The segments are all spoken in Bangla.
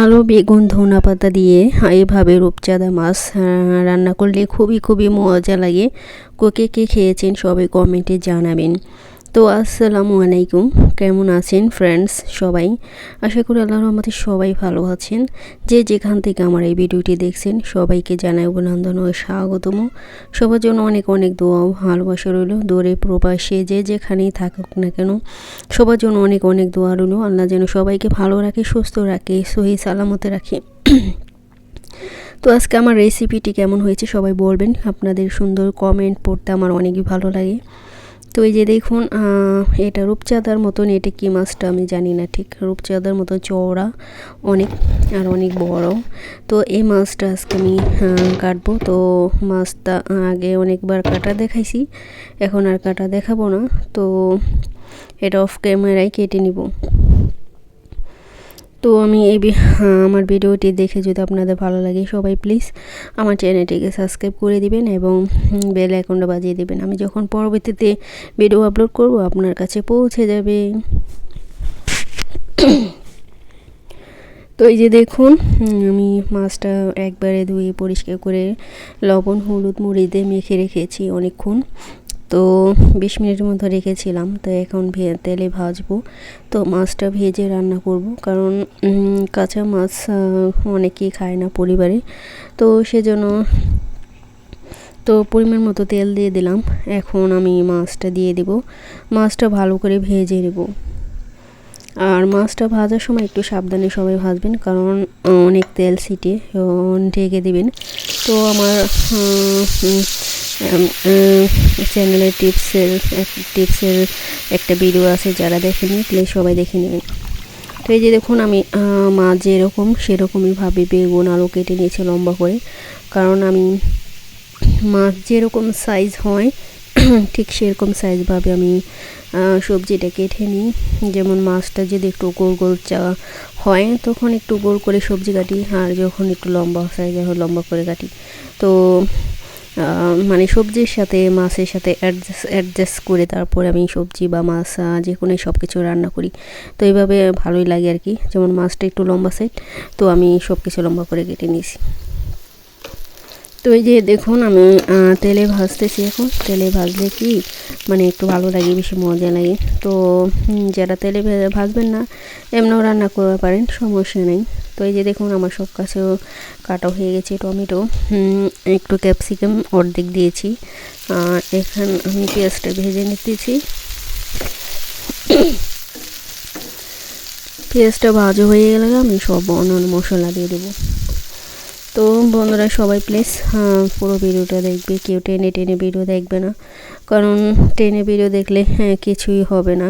আলু বেগুন ধনেপাতা দিয়ে এইভাবে রূপচাঁদা মাছ রান্না করলে খুবই মজা লাগে। কে কে খেয়েছেন সবাই কমেন্টে জানাবেন। তো আসসালামু আলাইকুম, কেমন আছেন ফ্রেন্ডস সবাই? আশা করি আল্লাহর রহমতে সবাই ভালো আছেন। যে যেখান থেকে আমার এই ভিডিওটি দেখছেন সবাইকে জানাই অভিনন্দন ও স্বাগতম। সবার জন্য অনেক অনেক দোয়া ও ভালোবাসা রইল। দূরে প্রবাসে যে যেখানেই থাকুক না কেন সবার জন্য অনেক অনেক দোয়া রইল। আল্লাহ যেন সবাইকে ভালো রাখে, সুস্থ রাখে, সহি সালামতে রাখে। তো আজকে আমার রেসিপিটি কেমন হয়েছে সবাই বলবেন। আপনাদের সুন্দর কমেন্ট পড়তে আমার অনেকই ভালো লাগে। তো এই যে দেখুন, এটা রূপচাঁদার মতন, এটা কি মাছটা আমি জানি না ঠিক। রূপচাঁদার মতো চওড়া অনেক আর অনেক বড়। তো এই মাছটা আজকে আমি কাটবো। তো মাছটা আগে অনেকবার কাটা দেখাইছি, এখন আর কাটা দেখাবো না। তো এটা অফ ক্যামেরায় কেটে নিব। তো আমি আমার ভিডিওটি দেখে যদি আপনাদের ভালো লাগে সবাই প্লিজ আমার চ্যানেলটিকে সাবস্ক্রাইব করে দিবেন এবং বেল আইকনটা বাজিয়ে দিবেন। আমি যখন পরবর্তীতে ভিডিও আপলোড করব আপনার কাছে পৌঁছে যাবে। তো এই যে দেখুন, আমি মাছটা একবারে ধুয়ে পরিষ্কার করে লবণ হলুদ মরিচ দিয়ে মেখে রেখেছি অনেকক্ষণ। তো 20 মিনিটের মতো রেখেছিলাম। তো এখন তেলে ভাজবো। তো মাছটা ভেজে রান্না করব, কারণ কাঁচা মাছ অনেকেই খায় না পরিবারে। তো সেজন্য তো পরিমাণ মতো তেল দিয়ে দিলাম। এখন আমি মাছটা দিয়ে দেব। মাছটা ভালো করে ভেজে নেব। আর মাছটা ভাজার সময় একটু সাবধানে সবাই ভাজবেন, কারণ অনেক তেল ছিটে, ঢেকে দিবেন। তো আমার চ্যানেলের টিপসের একটা ভিডিও আছে, যারা দেখেনি প্লিজ সবাই দেখে নেবেন। তো এই যে দেখুন, আমি মাছ যেরকম সেরকমইভাবে বেগুন আলু কেটে নিয়েছি লম্বা করে, কারণ আমি মাছ যেরকম সাইজ হয় ঠিক সেরকম সাইজভাবে আমি সবজিটা কেটে নিই। যেমন মাছটা যদি একটু গোল গোল হয় তখন একটু গোল করে সবজি কাটি, আর যখন একটু লম্বা সাইজের হয় লম্বা করে কাটি। তো মানে সবজির সাথে মাছের সাথে অ্যাডজাস্ট করে তারপরে আমি সবজি বা মাছ যে কোনো সব কিছু রান্না করি। তো এইভাবে ভালোই লাগে আর কি। যেমন মাছটা একটু লম্বা সাইজ, তো আমি সব কিছু লম্বা করে কেটে নিয়েছি। তো এই যে দেখুন, আমি তেলে ভাজতেছি। এখন তেলে ভাজলে কি মানে একটু ভালো লাগে, বেশি মজা লাগে। তো যারা তেলে ভাজবেন না এমনিও রান্না করতে পারেন, সমস্যা নেই। তো এই যে দেখুন, আমার সব কাছেও কাটা হয়ে গেছে। টমেটো, একটু ক্যাপসিকাম অর্ধেক দিয়েছি। এখানে আমি পেঁয়াজটা ভেজে নিতেছি। পেঁয়াজটা ভাজা হয়ে গেলে আমি সব অন্যান্য মশলা দিয়ে দেবো। তো বন্ধুরা সবাই প্লিজ পুরো ভিডিওটা দেখবে, কেউ টেনে টেনে ভিডিও দেখবে না, কারণ টেনে ভিডিও দেখলে কিছুই হবে না।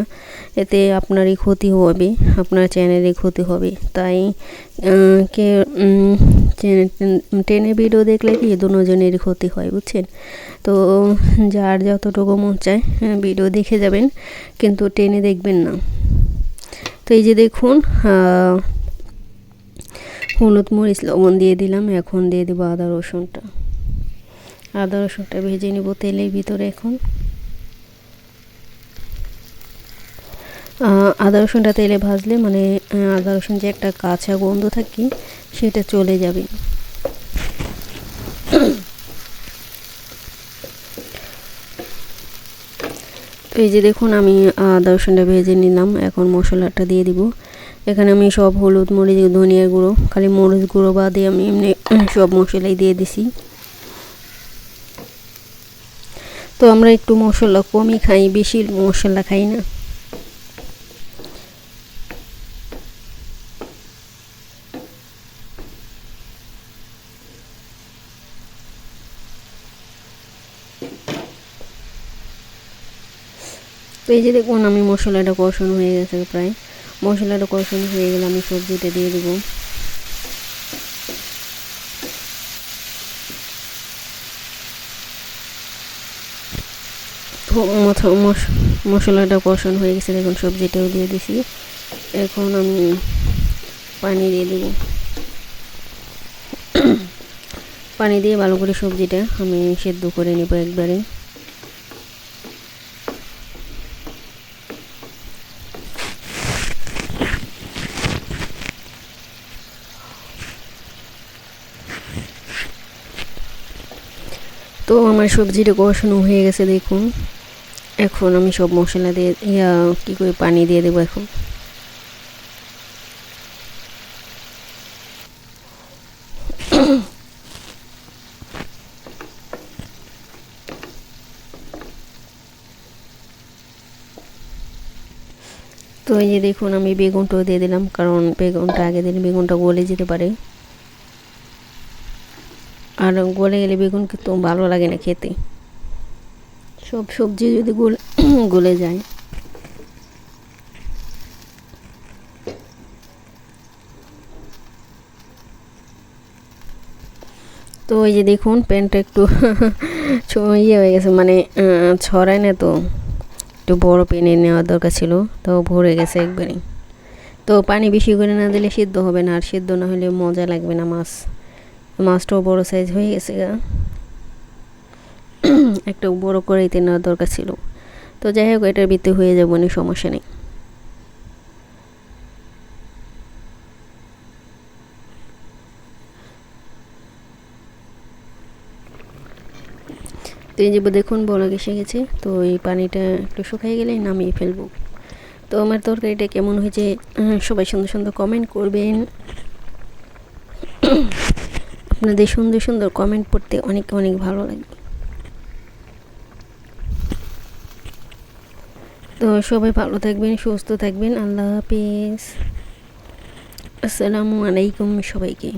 এতে আপনারই ক্ষতি হবে, আপনার চ্যানেলের ক্ষতি হবে। তাই কে টেনে ভিডিও দেখলে কি দুজনেরই ক্ষতি হয়, বুঝছেন? তো যার যতটুকু মন চায় ভিডিও দেখে যাবেন, কিন্তু টেনে দেখবেন না। তো এই যে দেখুন, হলুদ মরিচ লবণ দিয়ে দিলাম। এখন দিয়ে দেবো আদা রসুনটা ভেজে নেব তেলের ভিতরে। এখন আদা রসুনটা তেলে ভাজলে মানে আদা রসুন যে একটা কাঁচা গন্ধ থাকে সেটা চলে যাবে। তো এই যে দেখুন, আমি আদা রসুনটা ভেজে নিলাম। এখন মশলাটা দিয়ে দিব। এখানে আমি সব হলুদ মরিচ ধনিয়ার গুঁড়ো, খালি মরিচ গুঁড়ো বাদে আমি এমনি সব মশলাই দিয়ে দিছি। তো আমরা একটু মশলা কমই খাই, বেশি মশলা খাই না। তো এই যে দেখুন, আমি মশলাটা কষানো হয়ে গেছে প্রায়। মশলাটা কষানো হয়ে গেলে আমি সবজিটা দিয়ে দেবো। মশলাটা কষানো হয়ে গেছে, দেখুন সবজিটাও দিয়ে দিছি। এখন আমি পানি দিয়ে দেবো। পানি দিয়ে ভালো করে সবজিটা আমি সেদ্ধ করে নেব একবারে। তো আমার সবজিটা কষানো হয়ে গেছে দেখুন। এখন আমি সব মশলা দিয়ে কী করে পানি দিয়ে দেবো এখন। তো এই যে দেখুন আমি বেগুনটাও দিয়ে দিলাম, কারণ বেগুনটা আগে দিলে বেগুনটা গলে যেতে পারে, আর গলে গেলে বেগুন কিন্তু ভালো লাগে না খেতে, সব সবজি যদি গলে যায়। তো এই যে দেখুন প্যানটা একটু ইয়ে হয়ে গেছে, মানে ছড়ায় না, তো একটু বড় প্যানে নেওয়ার দরকার ছিল, তো ভরে গেছে একবারে। তো পানি বেশি করে না দিলে সিদ্ধ হবে না, আর সিদ্ধ না হলে মজা লাগবে না মাছটাও বড় সাইজ হয়ে গেছে গা, একটু বড় কড়াইতে নেওয়ার দরকার ছিল। তো যাই হোক, এটার ভিতরে হয়ে যাবো না, সমস্যা নেই। তো এই যে দেখুন বলক এসে গেছে, তো এই পানিটা একটু শুকিয়ে গেলে নামিয়ে ফেলবো। তো আমার তরকারিটা কেমন হয়েছে সবাই সুন্দর সুন্দর কমেন্ট করবেন। আপনাদের সুন্দর সুন্দর কমেন্ট পড়তে অনেক অনেক ভালো লাগে। তো সবাই ভালো থাকবেন, সুস্থ থাকবেন। আল্লাহ হাফেজ, আসসালামু আলাইকুম সবাইকে।